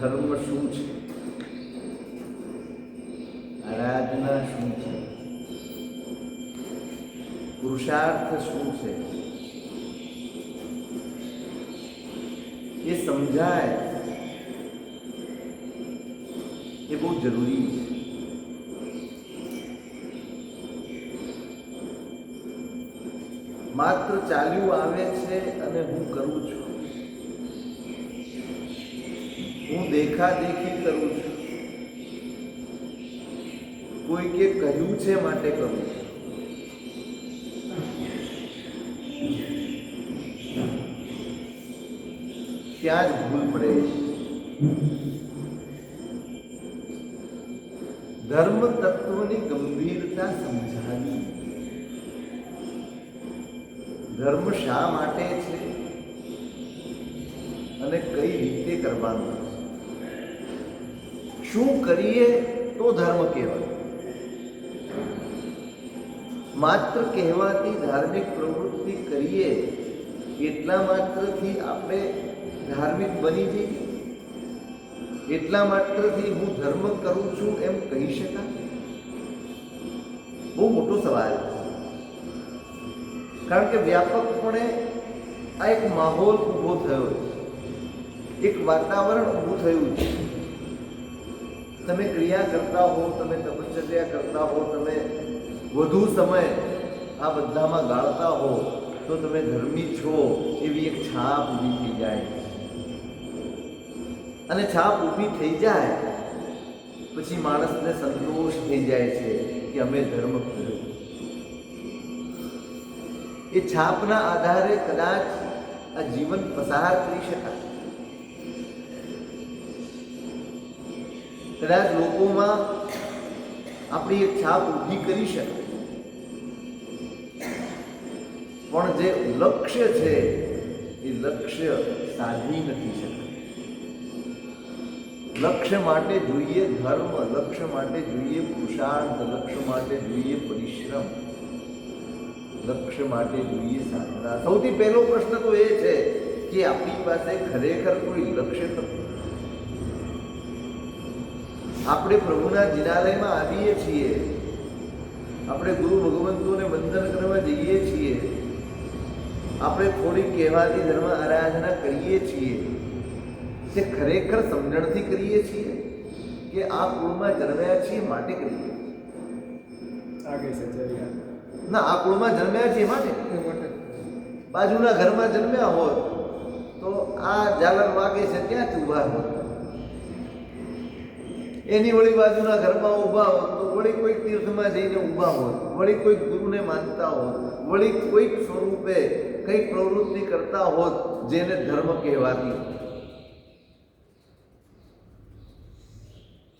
ધર્મ શું છે, આરાધના શું છે, પુરુષાર્થ શું છે, એ સમજાય એ બહુ જરૂરી છે. માત્ર ચાલ્યું આવે છે અને હું કરું છું, હું દેખાદેખી કરું છું, કોઈકે કહ્યું છે માટે કરું છું, ત્યાં જ ભૂલ પડે છે. ધર્મ તત્વની ગંભીરતા સમજાવી, ધર્મ શા માટે છે અને કઈ રીતે કરવાનું, શું કરીએ તો ધર્મ કહેવાય. માત્ર કહેવાતી ધાર્મિક પ્રવૃત્તિ કરીએ એટલા માત્રથી આપણે ધાર્મિક બની જઈએ, એટલા માત્રથી હું ધર્મ કરું છું એમ કહી શકાય? બહુ મોટો સવાલ છે. કારણ કે વ્યાપકપણે આ એક માહોલ ઊભો થયો છે, એક વાતાવરણ ઊભું થયું છે. તમે ક્રિયા કરતા હો, તમે તપશ્ચર્યા કરતા હો, તમે વધુ સમય આ બધામાં ગાળતા હો તો તમે ધર્મી છો એવી એક છાપ ઊભી થઈ જાય. અને છાપ ઊભી થઈ જાય પછી માણસને સંતોષ થઈ જાય છે કે અમે ધર્મ કર્યો. એ છાપના આધારે કદાચ આ જીવન પસાર કરી શકાય. કદાચ લોકોમાં આપણી એક છાપ ઊભી કરી શકાય. પણ જે લક્ષ્ય છે એ લક્ષ્ય સાધી નથી શકાય. લક્ષ્ય માટે જોઈએ ધર્મ, લક્ષ્ય માટે જોઈએ પુરુષાર્થ, લક્ષ્ય માટે જોઈએ પરિશ્રમ, લક્ષ્ય માટે જોઈએ સાધના. સૌથી પહેલો પ્રશ્ન તો એ છે કે આપણી પાસે ખરેખર કોઈ લક્ષ્ય નથી. આપણે પ્રભુના જિનાલયમાં આવીએ છીએ, આપણે ગુરુ ભગવંતોને વંદન કરવા જઈએ છીએ, આપણે થોડી કહેવાતી ધર્મ આરાધના કરીએ છીએ, તે ખરેખર સમજણથી કરીએ છીએ કે આ કુળમાં જન્મ્યા છીએ માટે કરીએ? ના, આ કુળમાં જન્મ્યા છીએ માટે. બાજુના ઘરમાં જન્મ્યા હોત તો આ ઝાલર વાગે છે ત્યાંથી ઊભા હોત, એની વળી બાજુના ઘરમાં ઊભા હોત તો વળી કોઈક તીર્થમાં જઈને ઊભા હોત, વળી કોઈક ગુરુને માનતા હોત, વળી કોઈક સ્વરૂપે કંઈક પ્રવૃત્તિ કરતા હોત જેને ધર્મ કહેવાતી.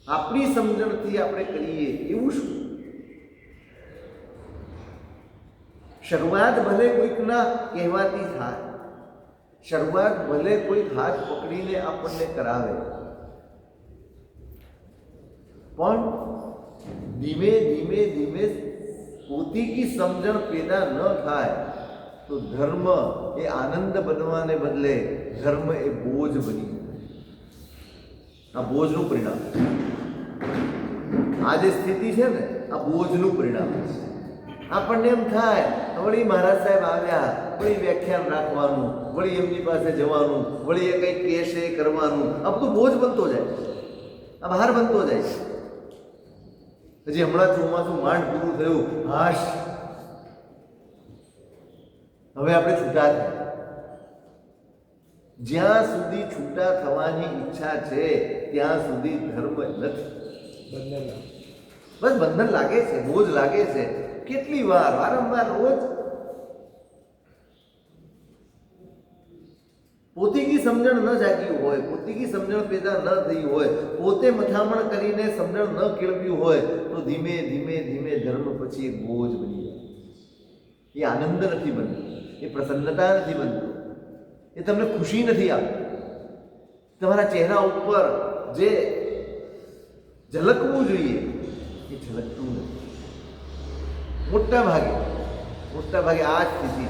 આપણી સમજણથી આપણે કરીએ એવું શું? શરૂઆત ભલે કોઈકના કહેવાથી થાય, શરૂઆત ભલે કોઈક હાથ પકડીને આપણને કરાવે, પણ ધીમે ધીમે ધીમે પોતીકી સમજણ પેદા ન થાય તો ધર્મ એ આનંદ બનવાને બદલે ધર્મ એ બોજ બની જાય. આ બોજનું પરિણામ, આ જે સ્થિતિ છે ને આ બોજનું પરિણામ છે. આપણને એમ થાય વળી મહારાજ સાહેબ આવ્યા, વળી વ્યાખ્યાન રાખવાનું, વળી એમની પાસે જવાનું, વળી એ કંઈક કહેશે કરવાનું, આ બધું બોજ બનતો જાય, આ બહાર બનતો જાય. હજી હમણાં ચોમાસું માંડ પૂરું થયું, હાશ હવે આપણે છૂટા થયા. જ્યાં સુધી છૂટા થવાની ઈચ્છા છે ત્યાં સુધી ધર્મ નથી. બસ બંધન લાગે છે, બોજ લાગે છે. કેટલી વાર, વારંવાર, રોજ પોતીકી સમજણ ન જાગી હોય, પોતીકી સમજણ પેદા ન થઈ હોય, પોતે મથામણ કરીને સમજણ ન કેળવ્યું હોય તો ધીમે ધીમે ધીમે ધર્મ પછી એક બોજ બની જાય. એ આનંદ નથી બનતો, એ પ્રસન્નતા નથી બનતો, એ તમને ખુશી નથી આપતી. તમારા ચહેરા ઉપર જે ઝલકવું જોઈએ એ ઝલકતું નથી. મોટા ભાગે આ સ્થિતિ.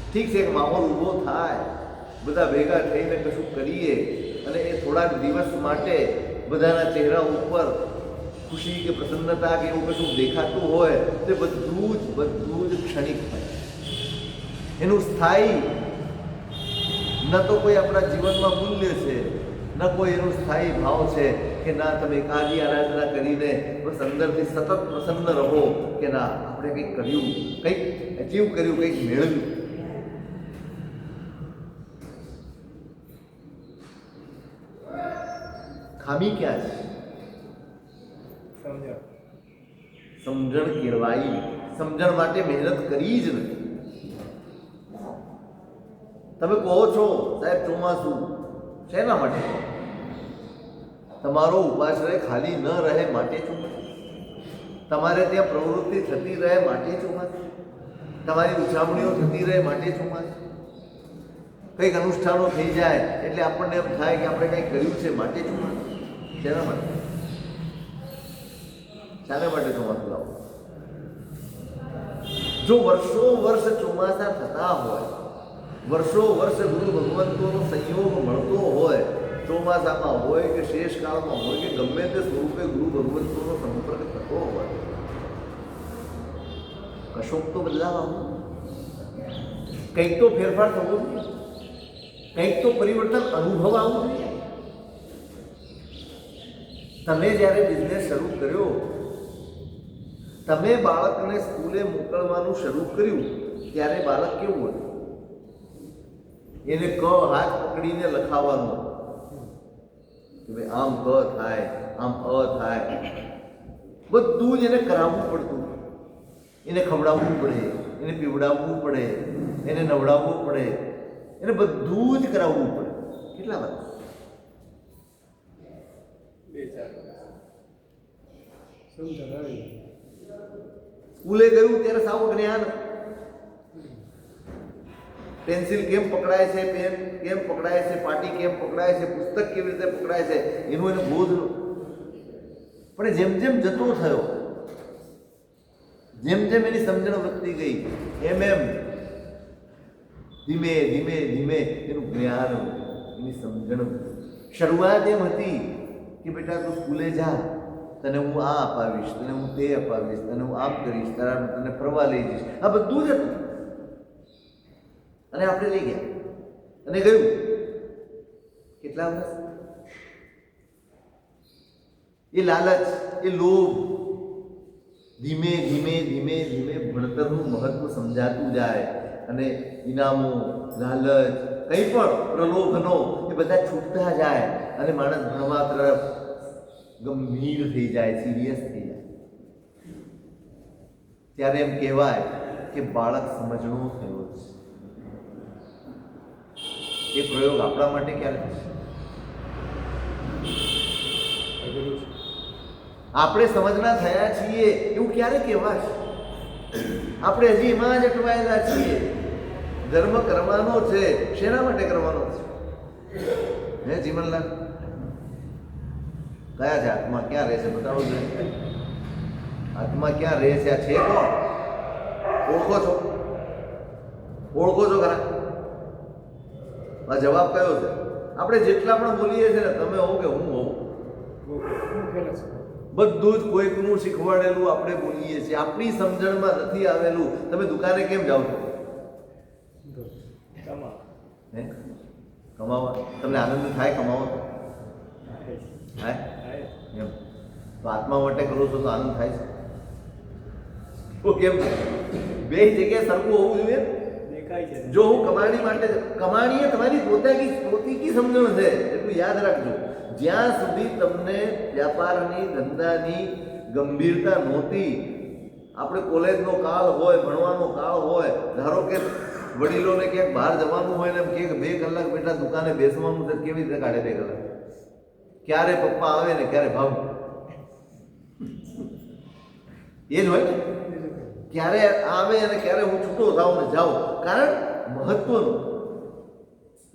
ઠીક છે કે માહોલ ઊભો થાય, બધા ભેગા થઈને કશું કરીએ, અને એ થોડાક દિવસ માટે બધાના ચહેરા ઉપર ખુશી કે પ્રસન્નતા કે એવું કશું દેખાતું હોય તે બધું જ ક્ષણિક થાય. એનું સ્થાયી ન તો કોઈ આપણા જીવનમાં મૂલ્ય છે, ન કોઈ એનું સ્થાયી ભાવ છે કે ના તમે એકાદી આરાધના કરીને બસ અંદરથી સતત પ્રસન્ન રહો કે ના આપણે કંઈક કર્યું, કંઈક અચીવ કર્યું, કંઈક મેળવ્યું. ખામી ક્યાં છે? સમજણ કેળવાઈ. સમજણ માટે મહેનત કરી જ નથી. તમે કહો છો સાહેબ ચોમાસું શેના માટે? તમારો ઉપાશ્રય ખાલી ન રહે માટે ચોમાસું, તમારે ત્યાં પ્રવૃત્તિ થતી રહે માટે ચોમાસું, તમારી ઉછામણીઓ થતી રહે માટે ચોમાસું, કંઈક અનુષ્ઠાનો થઈ જાય એટલે આપણને એમ થાય કે આપણે કંઈક કર્યું છે માટે ચોમાસું. શેના માટે? શાના માટે ચોમાસું લાવો? જો વર્ષો વર્ષ ચોમાસા થતા હોય, વર્ષો વર્ષ ગુરુ ભગવંતોનો સંયોગ મળતો હોય, ચોમાસામાં હોય કે શેષકાળમાં હોય કે ગમે તે સ્વરૂપે ગુરુ ભગવંતોનો સંપર્ક થતો હોય, કશોક તો બદલાવ આવવું, કંઈક તો ફેરફાર થવો જોઈએ, કંઈક તો પરિવર્તન અનુભવ આવવું જોઈએ. તમે જ્યારે બિઝનેસ શરૂ કર્યો, તમે બાળકને સ્કૂલે મોકલવાનું શરૂ કર્યું ત્યારે બાળક કેવું હતું? એને ક હાથ પકડીને લખાવવાનું કે ભાઈ આમ ક થાય, આમ અ થાય, બધું જ એને કરાવવું પડતું. એને ખવડાવવું પડે, એને પીવડાવવું પડે, એને નવડાવવું પડે, એને બધું જ કરાવવું પડે. કેટલા વાર? 2-4 સ્કૂલે ગયું ત્યારે સાવ જ્ઞાન. પેન્સિલ કેમ પકડાય છે, પેન કેમ પકડાય છે, પાટી કેમ પકડાય છે, પુસ્તક કેવી રીતે પકડાય છે, એનું એને બોધ. પણ જેમ જેમ જતો થયો, જેમ જેમ એની સમજણ વધતી ગઈ, એમ ધીમે ધીમે ધીમે એનું જ્ઞાન, એની સમજણ. શરૂઆત એમ હતી કે બેટા તું સ્કૂલે જા, તને હું આ અપાવીશ, તને હું તે અપાવીશ, તને હું આમ કરીશ, તને ફરવા લઈ જઈશ. આ બધું જ હતું. અને આપણે લઈ ગયા અને ગયું. કેટલા વર્ષ? એ લાલચ, એ લોભ ધીમે ધીમે ધીમે ધીમે ભણતરનું મહત્વ સમજાતું જાય અને ઇનામો, લાલચ, કંઈ પણ પ્રલોભનો એ બધા છૂટતા જાય અને માણસ ભણવા તરફ ગંભીર થઈ જાય, સિરિયસ થઈ જાય. ત્યારે એમ કહેવાય કે બાળક સમજણો થયો છે. એ પ્રયોગ આપણા માટે ક્યારે થશે? આપણે સમજણા થયા છીએ એવું ક્યારે કહેવાશે? આપણે હજી એમાં જ અટવાયેલા છીએ. ધર્મ કરવાનો છે, શેના માટે કરવાનો છે? હે જીવનલાલ, કયા છે? આત્મા ક્યાં રહે છે? બતાવો જોઈએ. આત્મા ક્યાં રહે છે? આ છે કોણ? ઓળખો છો? ઓળખો છો ખરા? આ જવાબ કયો છે? આપણે જેટલા પણ બોલીએ છીએ ને, તમે હો કે હું હોઉં, બધું જ કોઈકનું શીખવાડેલું આપણે બોલીએ છીએ. આપણી સમજણમાં નથી આવેલું. તમે દુકાને કેમ જાઓ છો? હે કમાવા? તમને આનંદ થાય કમાવો? થાય એમ તો આત્મા માટે કરો છો તો આનંદ થાય છે? તો કેમ બે જગ્યાએ સરખું હોવું જોઈએ? જો હું કમાણી માટે, કમાણી એ તમારી પોતાની સમજણ છે, એટલું યાદ રાખજો. જ્યાં સુધી તમને વ્યાપારની, ધંધાની ગંભીરતા નહોતી, આપણે કોલેજનો કાળ હોય, ભણવાનો કાળ હોય, ધારો કે વડીલોને ક્યાંક બહાર જવાનું હોય ને એમ કે 2 કલાક બેટા દુકાને બેસવાનું છે, કેવી રીતે કાઢે 2 કલાક? ક્યારે પપ્પા આવે ને ક્યારે ભાવ, એ જ હોય ને. ક્યારે આવે અને ક્યારે હું છૂટો થાઉં ને જાઉં. કારણ મહત્વનું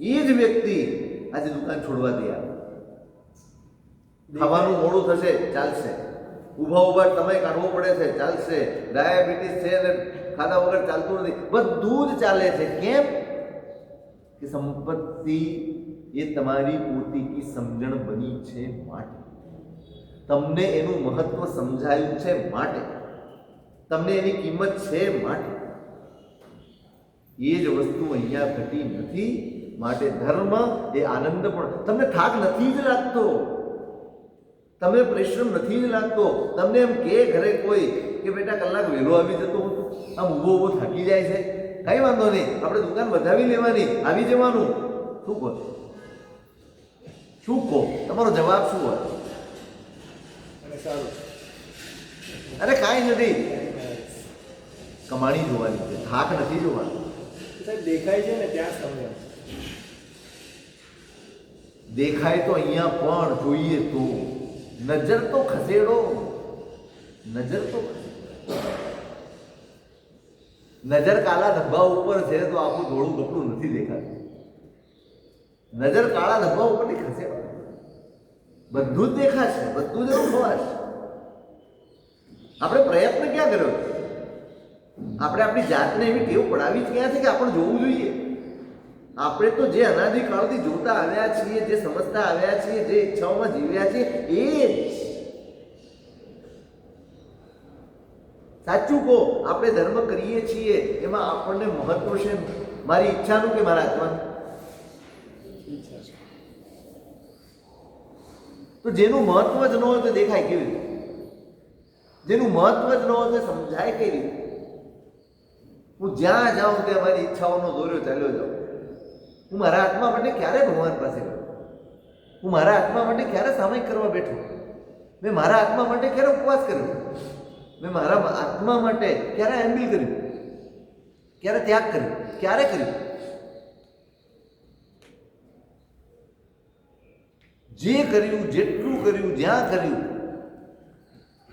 એ જ વ્યક્તિ આજે દુકાન છોડવા તૈયાર. ખાવાનું મોડું થશે, ચાલશે. ઊભા સમય કાઢવો પડે છે, ચાલશે. ડાયાબિટીસ છે ને ખાધા વગર ચાલતું નથી, બધું જ ચાલે છે. કેમ કે સંપત્તિ એ તમારી પોતીકી સમજણ બની છે માટે, તમને એનું મહત્વ સમજાયું છે માટે, તમને એની કિંમત છે માટે. એ જ વસ્તુ અહીંયા ઘટી નથી. માટે ધર્મ એ આનંદ પણ, તમને થાક નથી જ લાગતો, તમને પરિશ્રમ નથી જ લાગતો. તમને એમ કે ઘરે કોઈ કે બેટા કલાક વહેલો આવી જતો હતો, આમ ઊભો ઊભો થાકી જાય છે, કઈ વાંધો નહીં, આપણે દુકાન વધાવી લેવાની, આવી જવાનું. શું કહો, શું કહો, તમારો જવાબ શું હોય? અરે કાંઈ નથી, કમાણી જોવાની છે, થાક નથી જોવાનો. દેખાય છે ને ત્યાં સમજો, દેખાય તો અહીંયા પણ જોઈએ તો નજર તો ખસેડો, નજર તો નજર કાળા ધબ્બા ઉપર છે તો આપણું ધોળું કપડું નથી દેખાતું. નજર કાળા ધબ્બા ઉપરથી ખસેડો, બધું જ દેખાશે, બધું જ અનુભવાશે. આપણે પ્રયત્ન ક્યાં કર્યો? આપણે આપણી જાતને એવી ટેવ પડાવી જ ક્યાં છે કે આપણે જોવું જોઈએ? આપણે તો જે અનાદિકાળથી જોતા આવ્યા છીએ, જે સમજતા આવ્યા છીએ, જે ઈચ્છાઓમાં જીવ્યા છીએ, એ સાચું કહો, આપણે ધર્મ કરીએ છીએ એમાં આપણને મહત્વ છે મારી ઈચ્છાનું કે મારા આત્માનું? તો જેનું મહત્વ જ ન હોય તો દેખાય કેવી રીતે? જેનું મહત્વ જ ન હોય તો સમજાય કઈ રીતે? હું જ્યાં જાઉં ત્યાં મારી ઈચ્છાઓનો દોર્યો ચાલ્યો જાઉં. હું મારા આત્મા માટે ક્યારે ભગવાન પાસે ગયો? હું મારા આત્મા માટે ક્યારે સામયિક કરવા બેઠો? મેં મારા આત્મા માટે ક્યારે ઉપવાસ કર્યો? મેં મારા આત્મા માટે ક્યારે એમ્બિલ કર્યું? ક્યારે ત્યાગ કર્યો? ક્યારે કર્યું? જે કર્યું, જેટલું કર્યું, જ્યાં કર્યું,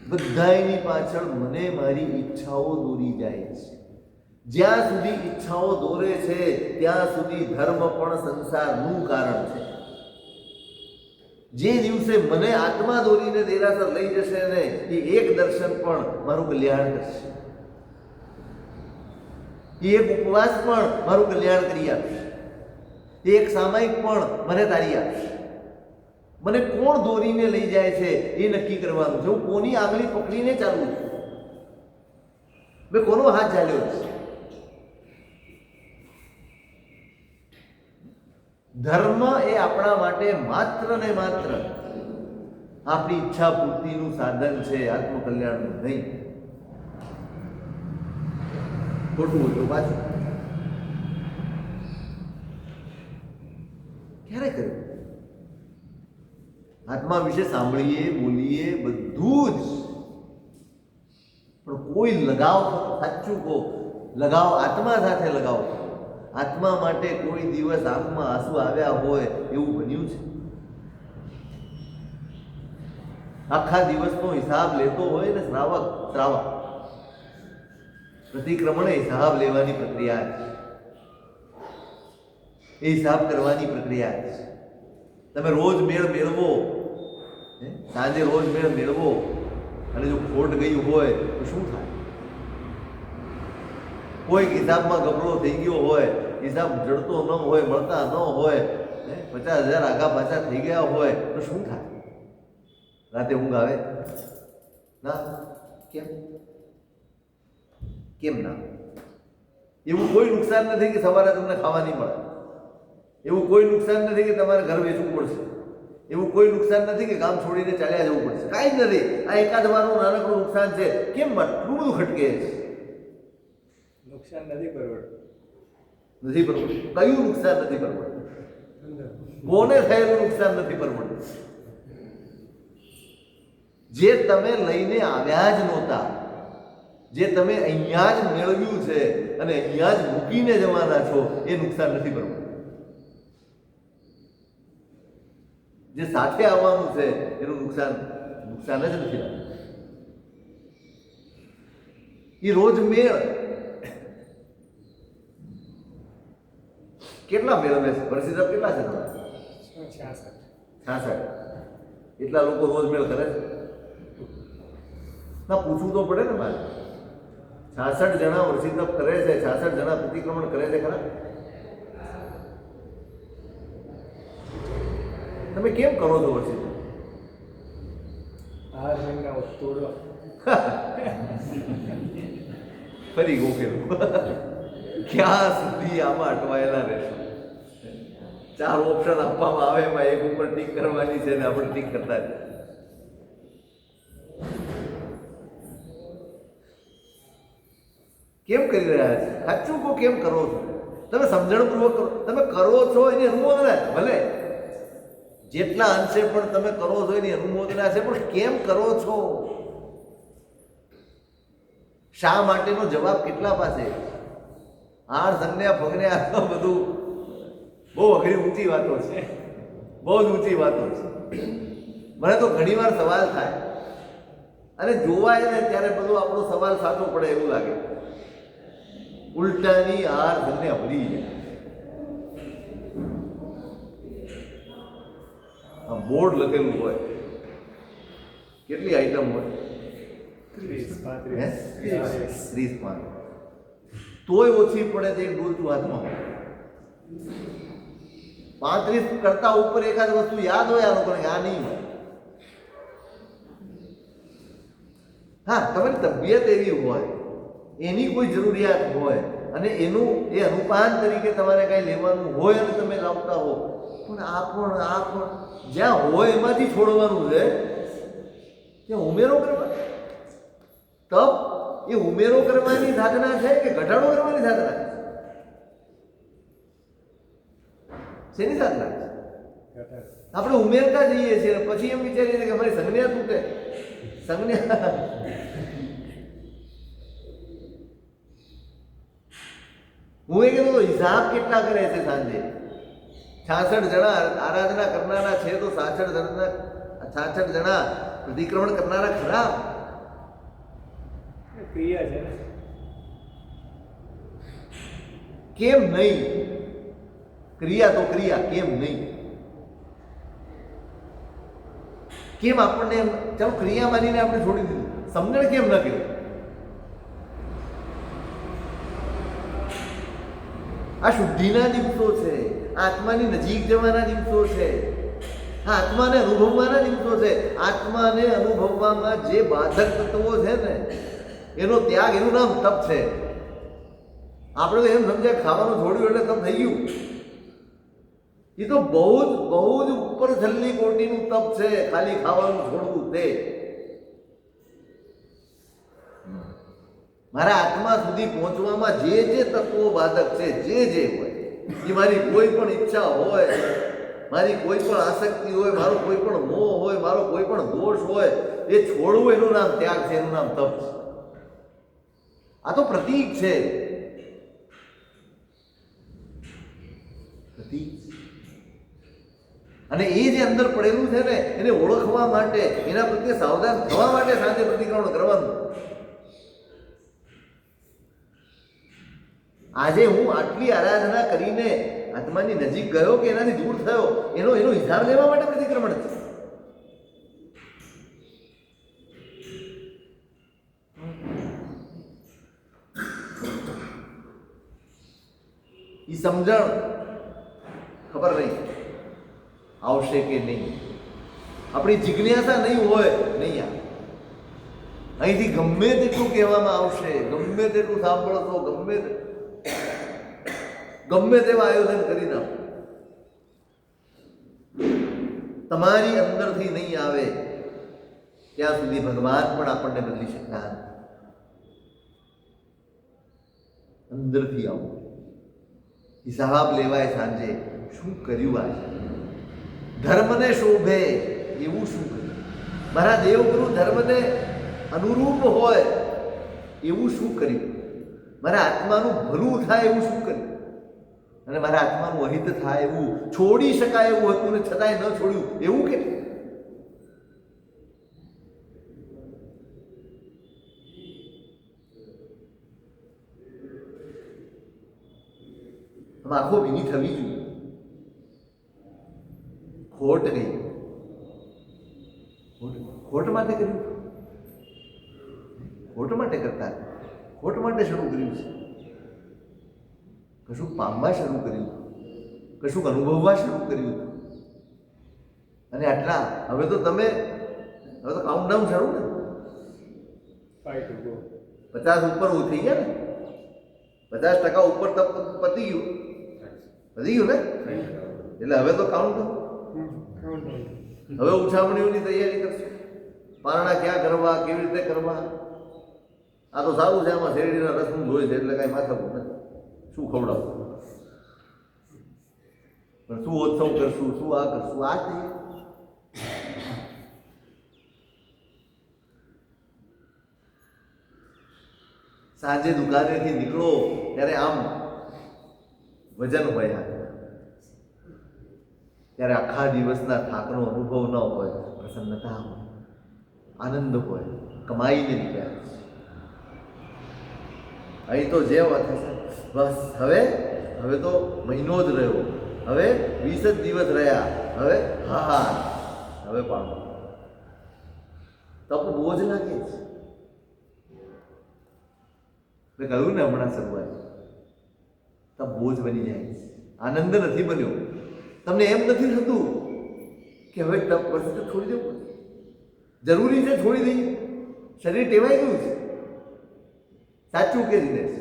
બધાની પાછળ મને મારી ઈચ્છાઓ દોરી જાય છે. જ્યાં સુધી ઈચ્છાઓ દોરે છે ત્યાં સુધી ધર્મ પણ સંસારનું કારણ છે. જે દિવસે મને આત્મા દોરીને દેરાસર લઈ જશે ને એ એક દર્શન પણ મારું કલ્યાણ કરશે, એ એક ઉપવાસ પણ મારું કલ્યાણ કરી આપશે, એ એક સામાયિક પણ મને તારી આપશે. મને કોણ દોરીને લઈ જાય છે એ નક્કી કરવાનું છે. હું કોની આંગળી પકડીને ચાલું છું? મેં કોનો હાથ ઝાલ્યો છે? ધર્મ એ આપણા માટે માત્ર ને માત્ર આપણી ઈચ્છા પૂર્તિનું સાધન છે, આત્મકલ્યાણનું નહીં. ખોટું હોય તો પાછું ક્યારે કર્યું? આત્મા વિશે સાંભળીએ, બોલીએ, બધું જ, પણ કોઈ લગાવ, સાચું કહો, લગાવ આત્મા સાથે લગાવ. આત્મા માટે કોઈ દિવસ આંખમાં આંસુ આવ્યા હોય એવું બન્યું છે? આખા દિવસનો હિસાબ લેતો હોય ને શ્રાવક, પ્રતિક્રમણે હિસાબ લેવાની પ્રક્રિયા છે, એ હિસાબ કરવાની પ્રક્રિયા છે. તમે રોજ મેળ મેળવો, સાંજે રોજ મેળ મેળવો અને જો ખોટ ગઈ હોય તો શું થાય? કોઈ હિસાબમાં ગબડો થઈ ગયો હોય, હિસાબ જડતો ન હોય, મળતા ન હોય, 50,000 આગા પાછા થઈ ગયા હોય તો શું થાય? રાતે ઊંઘ આવે ના? કેમ ના? એવું કોઈ નુકસાન નથી કે સવારે તમને ખાવા નહીં મળે, એવું કોઈ નુકસાન નથી કે તમારે ઘર વેચવું પડશે, એવું કોઈ નુકસાન નથી કે કામ છોડીને ચાલ્યા જવું પડશે. કાંઈ જ નથી. આ એકાદ વારનું નાનકડું નુકસાન છે. કેમ આટલું બધું ખટકે છે? નુકસાન નથી પરવડતું. નથી પરવડતું. કયું નુકસાન નથી પરવડતું? કોને થયેલું નુકસાન નથી પરવડતું? જે તમે લઈને આવ્યા જ નહોતા, જે તમે અહીંયા જ મેળવ્યું છે અને અહીંયા જ મૂકીને જવાના છો, એ નુકસાન નથી પરવડતું. જે સાથે આવવાનું છે એનું નુકસાન જ નથી લાગતું. એ રોજ મેળ કેટલા મેળવે છે? વર્ષી સાહેબ કેટલા છે તમારે? 66. એટલા લોકો રોજ મેળ કરે છે? ના, પૂછવું તો પડે ને મારે. 66 જણા વર્ષી તપ કરે છે, 66 જણા પ્રતિક્રમણ કરે છે ખરા? તમે કેમ કરો છો વર્ષિત? આ મહિના તોડો. ફરી ગોખેલું. ક્યાં સુધી આમાં અટવાયેલા રહેશો? 4 ઓપ્શન આપવામાં આવે, એમાં એક ઉપર ટીક કરવાની છે ને આપણે ટીક કરતા જ. કેમ કરી રહ્યા છે? સાચું કહો, કેમ કરો છો? તમે સમજણપૂર્વક કરો. તમે કરો છો એની અનુમોદના છે, ભલે જેટલા અંશે પણ તમે કરો છો એની અનુમોદના છે, પણ કેમ કરો છો? શા માટેનો જવાબ કેટલા પાસે? હાર સંજ્ઞા ભગ્યા બધું બહુ અઘરી ઊંચી વાતો છે, બહુ જ ઊંચી વાતો છે. મને તો ઘણીવાર સવાલ થાય અને જોવાય ને ત્યારે બધો આપણો સવાલ સાચો પડે એવું લાગે. ઉલટાની હાર સંજ્ઞા ભરી જાય. આ બોર્ડ લખેલું હોય, કેટલી આઈટમ હોય? 30-35. તોય ઓછી પડે તો એક ડોલતું હાથમાં હોય. 35 કરતા ઉપર એકાદ વસ્તુ યાદ હોય આ લોકોને, આ નહીં હોય. હા, તમારી તબિયત એવી હોય, એની કોઈ જરૂરિયાત હોય અને એનું એ અનુપાન તરીકે તમારે કાંઈ લેવાનું હોય અને તમે લાવતા હો, પણ આ પણ જ્યાં હોય એમાંથી છોડવાનું છે, ત્યાં ઉમેરો કરવાનો. તપ એ ઉમેરો કરવાની સાધના છે કે ઘટાડો કરવાની સાધના છે? શેની સાધના છે? આપણે ઉમેરતા જઈએ છીએ, પછી એમ વિચારીએ છીએ કે અમારી સંજ્ઞા તૂટે. સંજ્ઞા હું એ કીધું હિસાબ કેટલા કરે છે સાંજે? 66 જણા આરાધના કરનારા છે તો 66 જણા પ્રતિક્રમણ કરનારા ખરા? ક્રિયા છે. કેમ નહીં? ક્રિયા તો ક્રિયા, કેમ નહીં? કેમ આપણને ચાલો ક્રિયા માનીને આપણે છોડી દીધું, સમજણ કેમ ન કર્યું? આ શુદ્ધિના દિવસો છે, આત્માની નજીક જવાના દિવસો છે, આ આત્માને અનુભવવાના દિવસો છે. આત્માને અનુભવવામાં જે બાધક તત્વો છે ને એનો ત્યાગ, એનું નામ તપ છે. આપણે તો એમ સમજ્યા ખાવાનું છોડ્યું એટલે તપ થઈ ગયું. એ તો બહુ જ ઉપર છેલ્લી કોટીનું તપ છે, ખાલી ખાવાનું છોડવું તે. મારા આત્મા સુધી પહોંચવામાં જે તત્વો બાધક છે, જે હોય એ મારી કોઈ પણ ઈચ્છા હોય, મારી કોઈ પણ આસક્તિ હોય, મારો કોઈ પણ મોહ હોય, મારો કોઈ પણ દોષ હોય, એ છોડવું એનું નામ ત્યાગ છે, એનું નામ તપ છે. આ તો પ્રતીક છે, પ્રતીક. અને એ જે અંદર પડેલું છે ને એને ઓળખવા માટે, એના પ્રત્યે સાવધાન થવા માટે સાંજે પ્રતિક્રમણ કરવાનું. આજે હું આટલી આરાધના કરીને આત્માની નજીક ગયો કે એનાથી દૂર થયો, એનો હિસાબ લેવા માટે પ્રતિક્રમણ છે. એ સમજણ ખબર નહીં આવશે કે નહીં. આપણી જિજ્ઞાસા નહીં હોય, નહીં આવે. અહીંથી ગમે તેટલું કહેવામાં આવશે, ગમે તેટલું સાંભળશો, ગમે તેવા આયોજન કરી નાખો, તમારી અંદરથી નહીં આવે ત્યાં સુધી ભગવાન પણ આપણને બદલી શકતા નથી. અંદરથી આવો. હિસાબ લેવાય સાંજે, શું કર્યું આજે? ધર્મને શોભે એવું શું કર્યું? મારા દેવગુરુ ધર્મને અનુરૂપ હોય એવું શું કર્યું? મારા આત્માનું ભલું થાય એવું શું કર્યું? અને મારા આત્માનું અહિત થાય એવું, છોડી શકાય એવું હતું ને છતાંય ન છોડ્યું એવું કેટલું? આંખો ભીની થવી જોઈએ. ખોટ ગઈ, ખોટ માટે કર્યું, ખોટ માટે કરતા, ખોટ માટે શરૂ કર્યું છે. કશું પામવા શરૂ કર્યું, કશું અનુભવવા શરૂ કર્યું. અને આટલા હવે તો તમે હવે તો કાઉન્ટડાઉન શરૂ ને 5 to go. 50 ઉપર થઈ ગયા ને 50% ઉપર તપ પતી ગયું ને એટલે હવે તો કાઉન્ટડાઉન હવે ઉછામણીઓની તૈયારી કરશે પારણા ક્યાં કરવા કેવી રીતે કરવા આ તો સારું છે આમાં શેરડીના રસનું જોઈ છે એટલે કાંઈ માથાકૂટ નથી શું ખવડાવવું પણ શું ઉત્સવ કરશું શું આ કરશું આ જ નહીં. સાંજે દુકાનેથી નીકળો ત્યારે આમ વજન હોય ત્યારે આખા દિવસના થાકનો અનુભવ ન હોય પ્રસન્નતા હોય આનંદ હોય કમાઈને નીકળ્યા અહીં તો જેમ થશે બસ હવે તો મહિનો જ રહ્યો હવે 20 જ દિવસ રહ્યા હવે હા હવે પાડો તપ બોજ લાગે છે મેં કહ્યું ને હમણાં શરૂઆત તપ બોજ બની જાય છે આનંદ નથી બન્યો તમને એમ નથી થતું કે હવે તપ કરશે તો છોડી દેવું જરૂરી છે છોડી દઈએ શરીર ટેવાઈ ગયું છે સાચું કે દિનેશ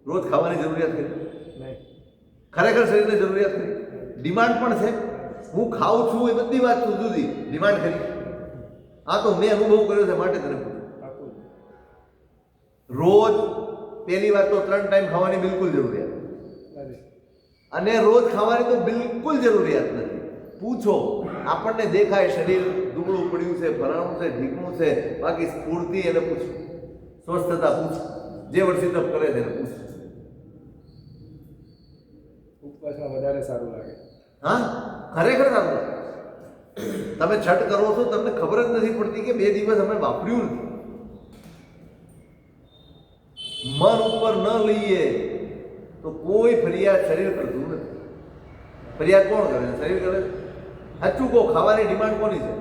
રોજ ખાવાની જરૂરિયાત કરી ખરેખર શરીરને જરૂરિયાત કરી ડિમાન્ડ પણ છે હું ખાઉં છું એ બધી વાત જુદી ડિમાન્ડ કરી આ તો મેં અનુભવ કર્યો છે માટે તને પૂછું રોજ પહેલી વાત તો 3 ટાઈમ ખાવાની બિલકુલ જરૂરિયાત અને રોજ ખાવાની તો બિલકુલ જરૂરિયાત નથી પૂછો આપણને દેખાય શરીર દુબળું પડ્યું છે ફલાણું છે ઢીકણું છે બાકી સ્ફૂર્તિ એને પૂછો સ્વસ્થતા પૂછો જે વર્ષી તપ કરે છે એને પૂછો ઉપવાસમાં વધારે સારું લાગે હા ખરેખર સારું લાગે તમે છઠ કરો છો તમને ખબર જ નથી પડતી કે 2 દિવસ અમે વાપર્યું નથી મન ઉપર ન લઈએ તો કોઈ ફરિયાદ શરીર કરતું નથી ફરિયાદ કોણ કરે છે શરીર કરે સાચું કહો ખાવાની ડિમાન્ડ કોની છે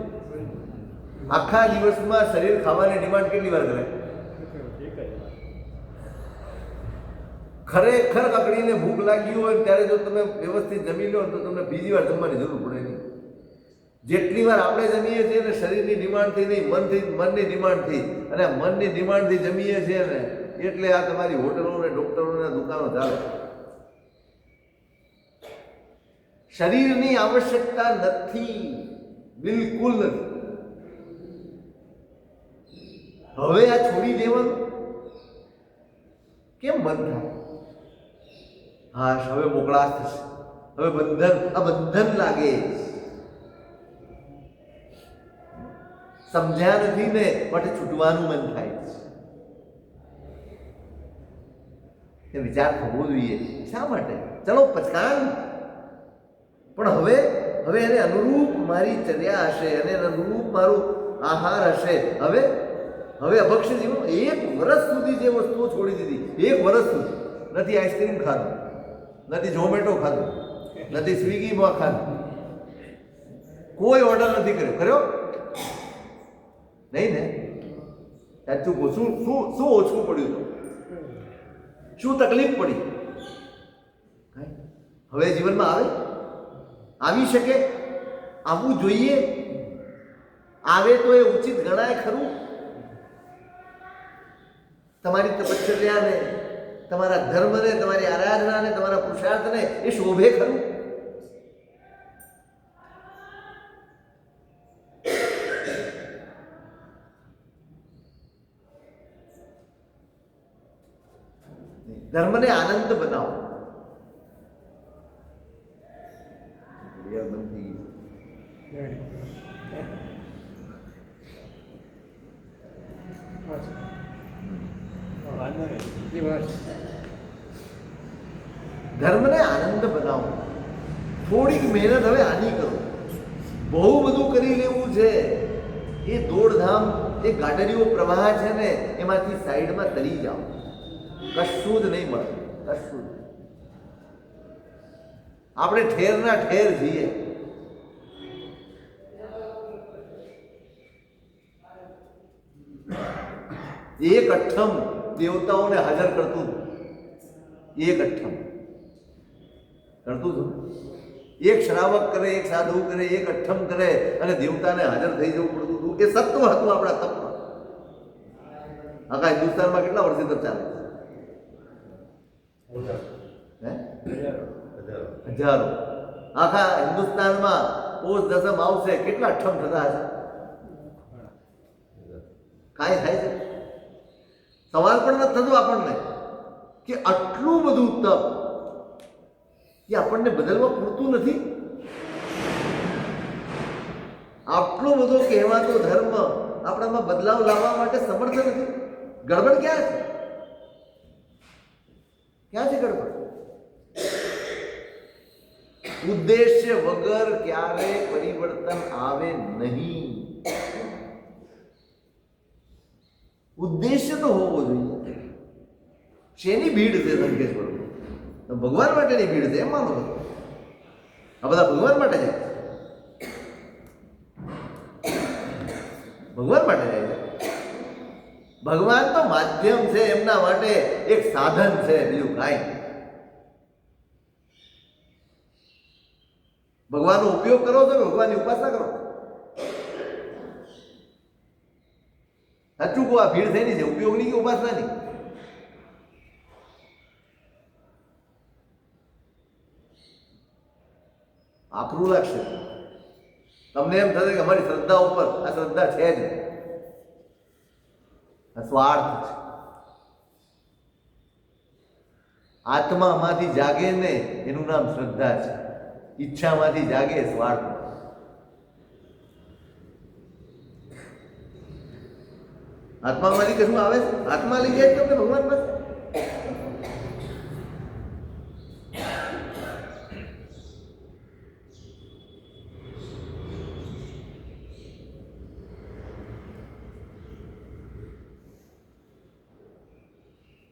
આખા દિવસમાં શરીર ખાવાની ડિમાન્ડ કેટલી વાર કરે ખરેખર કકડીને ભૂખ લાગી હોય ત્યારે જો તમે વ્યવસ્થિત જમી લો તો તમને બીજી વાર જમવાની જરૂર પડે નહીં જેટલી વાર આપણે જમીએ છીએ ને શરીરની ડિમાન્ડથી નહીં મનની ડિમાન્ડથી અને મનની ડિમાન્ડથી જમીએ છીએ ને એટલે આ તમારી હોટલો ને ડોક્ટરોના દુકાનો ચાલે શરીરની આવશ્યકતા નથી બિલકુલ નથી હવે આ છોડી દેવાનું કેમ મન થાય હા હવે મોકળાશ થશે હવે બંધન લાગે સમજ્યા નથી ને માટે છૂટવાનું મન થાય છે વિચાર થવો જોઈએ શા માટે ચલો પચકાન પણ હવે એને અનુરૂપ મારી ચર્યા હશે અને અનુરૂપ મારું આહાર હશે હવે અભક્ષ્ય જીવન 1 વર્ષ સુધી જે વસ્તુઓ છોડી દીધી 1 વર્ષ સુધી નથી આઈસ્ક્રીમ ખાધું નથી ઝોમેટો ખાધું નથી સ્વિગીમાં ખાધું કોઈ ઓર્ડર નથી કર્યો નહીં ને સાચું કહું શું ઓછું પડ્યું હતું શું તકલીફ પડી હવે જીવનમાં આવી શકે આવવું જોઈએ આવે તો એ ઉચિત ગણાય ખરું તમારી તપશ્ચર્યાને તમારા ધર્મને તમારી આરાધનાને તમારા પુરુષાર્થને એ શોભે ખરું ધર્મને આનંદ બનાવો ધર્મને આનંદ બનાવો થોડીક મહેનત હવે આની કરો બહુ બધું કરી લેવું છે એ દોડધામ એ ગાડરીઓ પ્રવાહ છે ને એમાંથી સાઈડમાં તરી જાઓ કશું જ નહીં મળે કશું જ આપણે ઠેરના ઠેર છીએ એક અઠ્ઠમ દેવતાઓને હાજર કરતું એક અઠ્ઠમ કરતું હતું એક શ્રાવક કરે, એક સાધુ કરે, એક અઠ્ઠમ કરે અને દેવતાને હાજર થઈ જવું પડતું હતું. એ સત્વ હતું આપણા તપમાં. આખા હિન્દુસ્તાનમાં કેટલા વર્ષથી તપ ચાલે છે? હજારો. આખા હિન્દુસ્તાનમાં પોષ દસમ આવશે કેટલા અઠ્ઠમ થતા હશે? કાંઈ થાય છે? સવાલ પણ નથી થતો આપણને કે આટલું બધું તપ એ આપણને બદલવા પૂરતું નથી. આટલો બધો કહેવાતો ધર્મ આપણામાં બદલાવ લાવવા માટે સમર્થ નથી. ગડબડ ક્યાં છે? ક્યાં છે ગડબડ? ઉદ્દેશ્ય વગર ક્યારે પરિવર્તન આવે નહીં. ઉદ્દેશ્ય તો હોવો જોઈએ. શેની ભીડ છે સંકેશ્વર? ભગવાન માટેની ભીડ છે એમ માનો છો? આ બધા ભગવાન માટે જાય, ભગવાન માટે જાય છે. ભગવાન તો માધ્યમ છે એમના માટે, એક સાધન છે, બીજું કાંઈ. ભગવાનનો ઉપયોગ કરો છો કે ભગવાનની ઉપાસના કરો? સાચું કહો, આ ભીડ થઈ છે ઉપયોગની કે ઉપાસનાની? આકરું લાગશે તમને. એમ થશે કે અમારી શ્રદ્ધા ઉપર આ શ્રદ્ધા છે જ, આ સ્વાર્થ છે. આત્મામાંથી જાગે ને એનું નામ શ્રદ્ધા છે. ઈચ્છામાંથી જાગે સ્વાર્થ. આત્મામાંથી કશું આવે છે? આત્મા લઈ જાય તમને ભગવાન પાસે.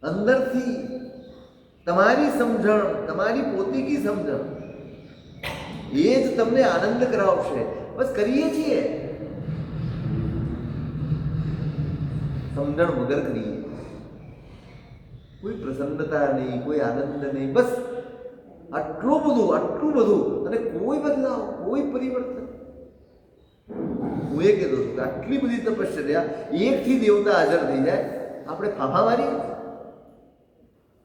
અંદરથી તમારી સમજણ, તમારી પોતીકી સમજણ એ જ તમને આનંદ કરાવશે. બસ કરીએ છીએ સમજણ વગર કરીએ, કોઈ પ્રસન્નતા નહીં, કોઈ આનંદ નહીં. બસ આટલું બધું અને કોઈ બદલાવ, કોઈ પરિવર્તન. હું એ કહેતો છું કે આટલી બધી તપશ્ચર્યા, એકથી દેવતા હાજર થઈ જાય, આપણે ફાફા મારી.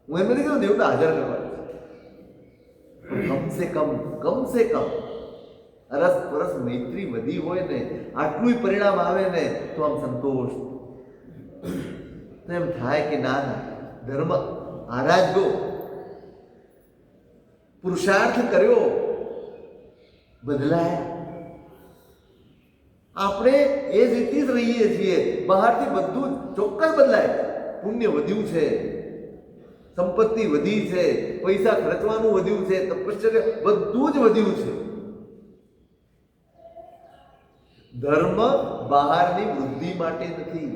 હું એમ નથી કહેતો દેવતા હાજર કરવા, કમ સે કમ અરસ પરસ મૈત્રી વધી હોય ને, આટલું પરિણામ આવે ને તો આમ સંતોષ. તો એમ થાય કે ના ધર્મ આરાધ્યો, પુરુષાર્થ કર્યો, બદલાય. આપણે એ જ રીતે જ રહીએ છીએ. બહારથી બધું ચોક્કસ બદલાય. પુણ્ય વધ્યું છે, સંપત્તિ વધી છે, પૈસા ખર્ચવાનું વધ્યું છે, તપશ્ચર્યા બધું જ વધ્યું છે. ધર્મ બહારની વૃદ્ધિ માટે નથી,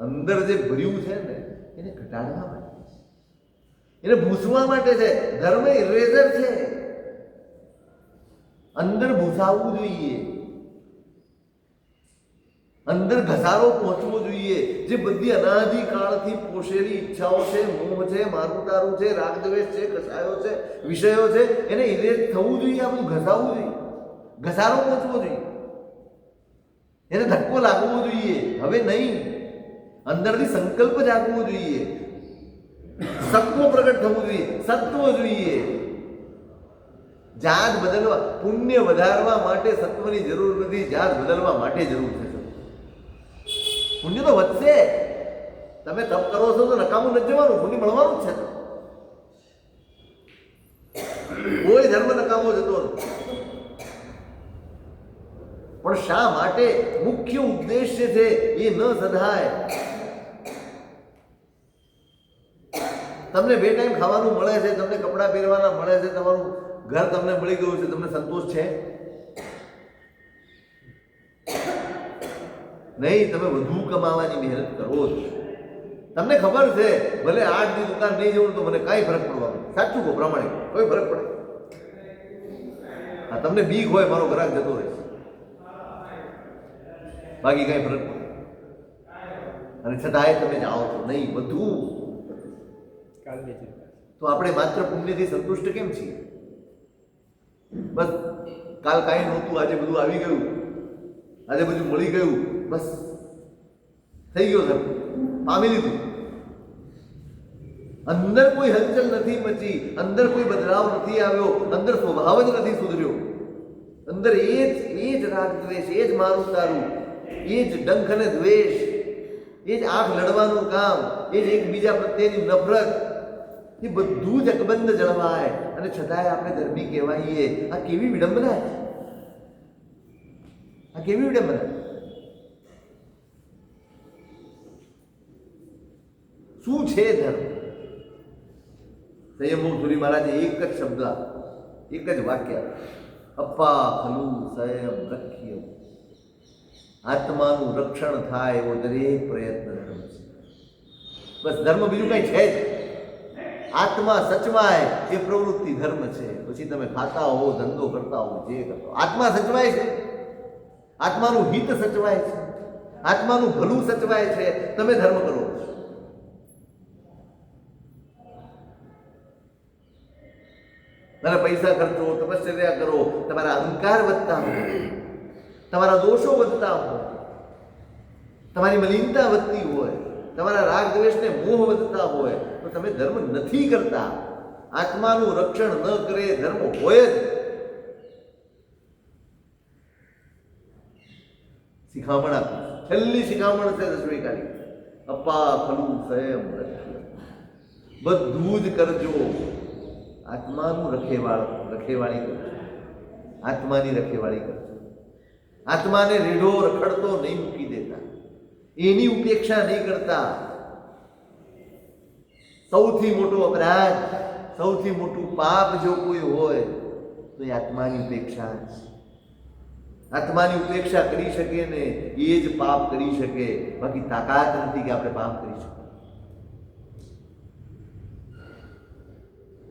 અંદર જે ભર્યું છે ને એને ઘટાડવા માટે, એને ભૂસવા માટે છે. ધર્મ ઇરેઝર છે, અંદર ભૂસાવવું જોઈએ, અંદર ઘસારો પહોંચવો જોઈએ. જે બધી અનાદિકાળથી પોષેલી ઈચ્છાઓ છે, મોહ છે, મારું તારું છે, રાગદ્વેષ છે, કસાયો છે, વિષયો છે, એને ઇરેઝ થવું જોઈએ. આ બધું ઘસાવવું જોઈએ, ઘસારો પહોંચવો જોઈએ, એને ધક્કો લાગવો જોઈએ. હવે નહીં, અંદરથી સંકલ્પ જાગવો જોઈએ, સત્વ પ્રગટ થવું જોઈએ, સત્વ જોઈએ. જાત બદલવા, પુણ્ય વધારવા માટે સત્વની જરૂર નથી, જાત બદલવા માટે જરૂર છે. પુણ્ય તો વધશે. તમે તપ કરો છો તો નકામું નથી જવાનું, પુણ્ય મળવાનું જ છે. કોઈ ધર્મ નકામો જતો નથી. પણ શા માટે? મુખ્ય ઉદ્દેશ્ય છે એ ન સધાય. તમને 2 ટાઈમ ખાવાનું મળે છે, તમને કપડાં પહેરવાના મળે છે, તમારું ઘર તમને મળી ગયું છે, તમને સંતોષ છે નહીં? તમે વધુ કમાવાની મહેનત કરો છો. તમને ખબર છે ભલે 8 દી દુકાન નહીં જવું તો મને કાંઈ ફરક પડવાનો. સાચું કહો, પ્રમાણે કોઈ ફરક પડે? હા, તમને બીક હોય મારો ગ્રાહક જતો રહે, બાકી કાંઈ ફરક પડે. અને છતાંય તમે જાઓ છો નહીં. બધું તો આપણે માત્ર પુણ્યથી સંતુષ્ટ કેમ છીએ? બસ કાલ કાંઈ નહોતું, આજે બધું આવી ગયું, આજે બધું મળી ગયું, બસ થઈ ગયો ધર્મ, પામી લીધું. અંદર કોઈ હલચલ નથી મચી, અંદર કોઈ બદલાવ નથી આવ્યો, અંદર સ્વભાવ જ નથી સુધર્યો. અંદર એ જ રાગ દ્વેષ, એ જ મારું તારું, એ જ ડંખ અને દ્વેષ, એ જ આંખ લડવાનું કામ, એ જ એકબીજા પ્રત્યેની નફરત, એ બધું જ અકબંધ જળવાય અને છતાંય આપણે ધર્મી કહેવાઈએ. આ કેવી વિડંબના છે, આ કેવી વિડંબના. શું છે ધર્મ? સંયમમુરી મહારાજે એક જ શબ્દ, એક જ વાક્ય, અપ્પા ખલુ સંયમ રખ્ય. આત્માનું રક્ષણ થાય એવો દરેક પ્રયત્ન ધર્મ છે. બસ ધર્મ બીજું કઈ છે જ. આત્મા સચવાય એ પ્રવૃત્તિ ધર્મ છે. પછી તમે ખાતા હો, ધંધો કરતા હો, જે કરતા હો, આત્મા સચવાય છે, આત્માનું હિત સચવાય છે, આત્માનું ભલું સચવાય છે, તમે ધર્મ કરો. તમે પૈસા ખર્ચો, તપશ્ચર્યા કરો, તમારા અહંકાર વધતા હોય, તમારા દોષો વધતા હોય, તમારી મલિનતા વધતી હોય, તમારા રાગ દ્વેષને મોહ વધતા હોય, તો તમે ધર્મ નથી કરતા. આત્માનું રક્ષણ ન કરે ધર્મ હોય જ. શિખામણ આપી, છેલ્લી શિખામણ છે દસમીકારી, અપ્પા ખલુ સંયમ રખ્ય. બધું જ કરજો, આત્માનું રખેવાળી કરજો, આત્માની રખેવાળી કરજો. આત્માને રેઢો રખડતો નહીં મૂકી દેતા, એની ઉપેક્ષા નહીં કરતા. સૌથી મોટો અપરાધ, સૌથી મોટું પાપ જો કોઈ હોય તો એ આત્માની ઉપેક્ષા છે. આત્માની ઉપેક્ષા કરી શકે ને એ જ પાપ કરી શકે, બાકી તાકાત નથી કે આપણે પાપ કરી શકીએ.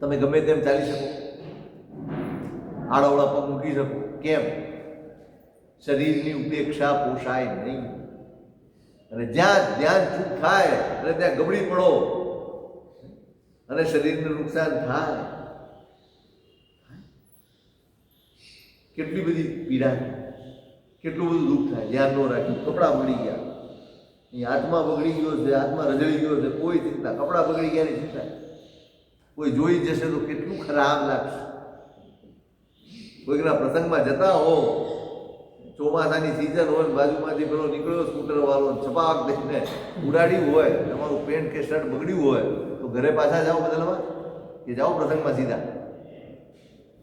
તમે ગમે તેમ ચાલી શકો, આડાવડા પગ મૂકી શકો, કેમ? શરીરની ઉપેક્ષા પોષાય નહીં. અને જ્યાં ધ્યાન ચૂક થાય અને ત્યાં ગબડી પડો અને શરીરને નુકસાન થાય. કેટલી બધી પીડા, કેટલું બધું દુઃખ થાય. ધ્યાન ન રાખ્યું, કપડાં બગડી ગયા, અહીં આત્મા બગડી ગયો છે, આત્મા રજળી ગયો છે, કોઈ ચિંતા. કપડાં બગડી ગયાની ચિંતા, કોઈ જોઈ જશે તો કેટલું ખરાબ લાગશે. કોઈકના પ્રસંગમાં જતા હો, ચોમાસાની સિઝન હોય, બાજુમાંથી પેલો નીકળ્યો સ્કૂટર વાળો, છપાક દઈને ઉડાડ્યું હોય, તમારું પેન્ટ કે શર્ટ બગડ્યું હોય, તો ઘરે પાછા જાઓ બદલવા કે જાઓ પ્રસંગમાં સીધા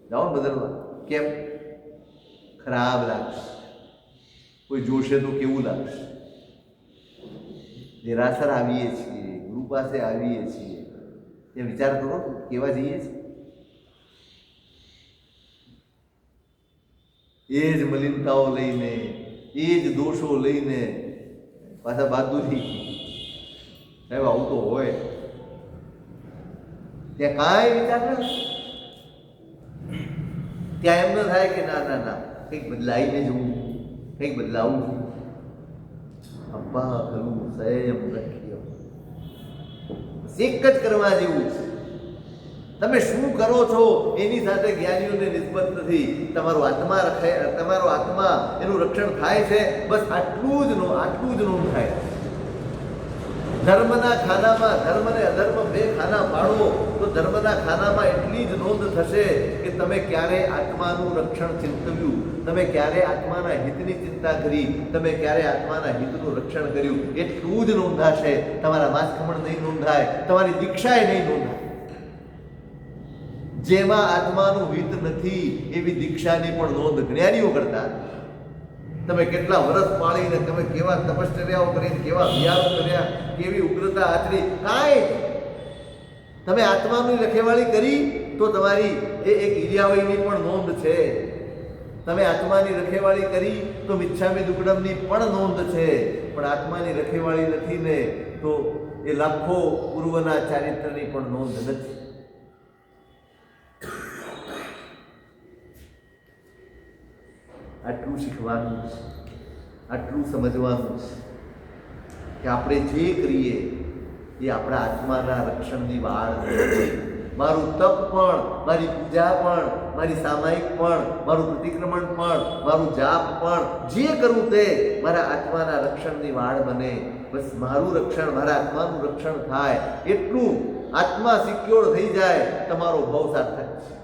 જાઓ ને બદલવા? કેમ? ખરાબ લાગશે, કોઈ જોશે તો કેવું લાગશે. દેરાસર આવીએ છીએ, ગુરુ પાસે આવીએ છીએ, એ વિચાર કરો કેવા જઈએ છીએ. એ જ મલિનતાઓ લઈને, એ જ દોષો લઈને પાછા બહાદુરી. સાહેબ આવું તો હોય ત્યાં કાંઈ વિચાર ન, ત્યાં એમ ન થાય કે ના ના ના કંઈક બદલાઈને જવું, કંઈક બદલાવું છે. અપ્પા ખલુ સંયમ રખ્ય. એક જ કરવા જેવું છે. તમે શું કરો છો એની સાથે જ્ઞાનીઓને નિસ્બત નથી. તમારો આત્મા એનું રક્ષણ થાય છે, બસ આટલું જ નોંધ થાય. ધર્મના ખાનામાં ધર્મ અને અધર્મ બે ખાના પાડો તો ધર્મના ખાનામાં એટલી જ નોંધ થશે કે તમે ક્યારે આત્માનું રક્ષણ ચિંતવ્યું, તમે ક્યારે આત્માના હિતની ચિંતા કરી, તમે ક્યારે આત્માના હિતનું રક્ષણ કર્યું, એટલું જ નોંધાશે. તમારા માસખમણ નહીં નોંધાય, તમારી દીક્ષાએ નહીં નોંધાય. જેમાં આત્માનું હિત નથી એવી દીક્ષાની પણ નોંધ જ્ઞાનીઓ કરતા. તમે કેટલા વર્ષ પાળીને, તમે કેવા તપશ્ચર્યાઓ કરીને, કેવા વિહારો કર્યા, કેવી ઉગ્રતા આચરી, કાંઈ તમે આત્માની રખેવાળી કરી તો તમારી એ એક ઈર્યાવયની પણ નોંધ છે. તમે આત્માની રખેવાળી કરી તો મિચ્છામી દુક્કડમની પણ નોંધ છે. પણ આત્માની રખેવાળી નથી ને તો એ લાખો પૂર્વના ચારિત્રની પણ નોંધ નથી. આટલું શીખવાનું છે, આટલું સમજવાનું છે કે આપણે જે કરીએ એ આપણા આત્માના રક્ષણની વાળ છે. મારું તપ પણ, મારી પૂજા પણ, મારી સામાયિક પણ, મારું પ્રતિક્રમણ પણ, મારું જાપ પણ, જે કરું તે મારા આત્માના રક્ષણની વાડ બને. બસ મારું રક્ષણ, મારા આત્માનું રક્ષણ થાય એટલું આત્મા સિક્યોર થઈ જાય, તમારો ભાવ સાર્થક છે,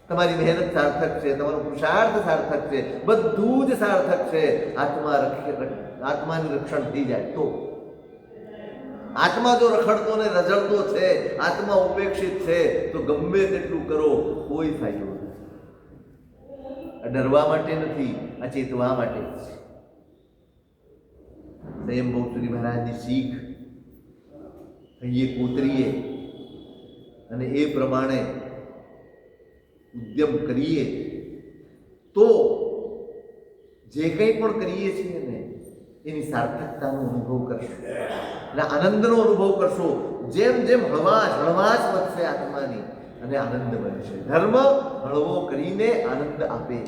તમારી મહેનત સાર્થક છે, તમારો પુરુષાર્થ સાર્થક છે, બધું જ સાર્થક છે. આત્માનું રક્ષણ થઈ જાય તો. આત્મા જો રખડતો ને રઝળતો છે, આત્મા ઉપેક્ષિત છે, તો ગમે તેટલું કરો કોઈ ફાયદો નથી. આ ડરવા માટે નથી, આ ચેતવા માટે છે. સંયમ બહુસુરી મહારાજની શીખ અહીંયા કોતરીએ અને એ પ્રમાણે ઉદ્યમ કરીએ તો જે કંઈ પણ કરીએ છીએ ને એની સાર્થકતાનો અનુભવ કરશો અને આનંદનો અનુભવ કરશો. જેમ જેમ હળવાશ વધશે આત્માની અને આનંદ બનશે. ધર્મ હળવો કરીને આનંદ આપે.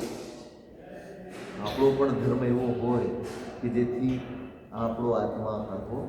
આપણો પણ ધર્મ એવો હોય કે જેથી આપણો આત્મા હળવો